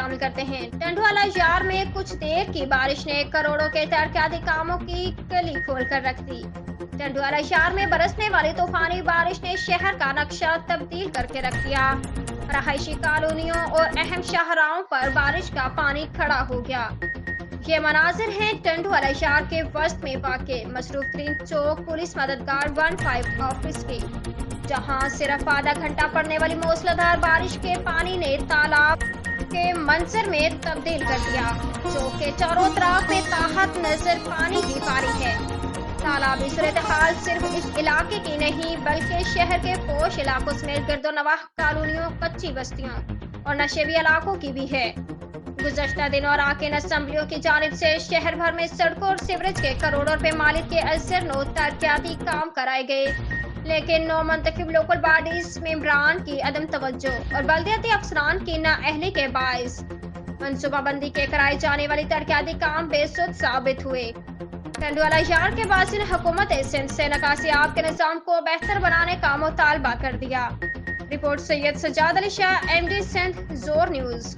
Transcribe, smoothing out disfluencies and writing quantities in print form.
شامل کرتے ہیں۔ ٹنڈوالا یار میں کچھ دیر کی بارش نے کروڑوں کے ترقیاتی کاموں کی کلی کھول کر رکھ دی۔ ٹنڈوالا یار میں برسنے والی طوفانی بارش نے شہر کا نقشہ تبدیل کر کے رکھ دیا۔ رہائشی کالونیوں اور اہم شاہراہوں پر بارش کا پانی کھڑا ہو گیا۔ یہ مناظر ہیں ٹنڈوالا یار کے وسط میں واقع مصروف ترین چوک پولیس مددگار 15 آفس کے، جہاں صرف آدھا گھنٹہ پڑنے والی موسلادھار بارش کے پانی نے تالاب کے منظر میں تبدیل کر دیا۔ چوک کے چاروں طرف میں تاحت نظر پانی ہی پانی ہے۔ تالابی صورتحال صرف اس علاقے کی نہیں بلکہ شہر کے پوش علاقوں سمیت گرد و نواح کالونیوں، کچی بستیوں اور نشیبی علاقوں کی بھی ہے۔ گزشتہ دنوں اراکین اسمبلیوں کی جانب سے شہر بھر میں سڑکوں اور سیوریج کے کروڑوں روپے مالیت کے ازسر نو ترقیاتی کام کرائے گئے، لیکن نو منتخب لوکل باڈیز ممبران کی عدم توجہ اور بلدیاتی افسران کی نااہلی کے باعث منصوبہ بندی کے کرائے جانے والی ترقیاتی کام بے سود ثابت ہوئے۔ ٹنڈوالا یار کے باشندوں نے حکومت سندھ سے نکاسی آب کے نظام کو بہتر بنانے کا مطالبہ کر دیا۔ رپورٹ سید سجاد علی شاہ، MD سندھ، زور نیوز۔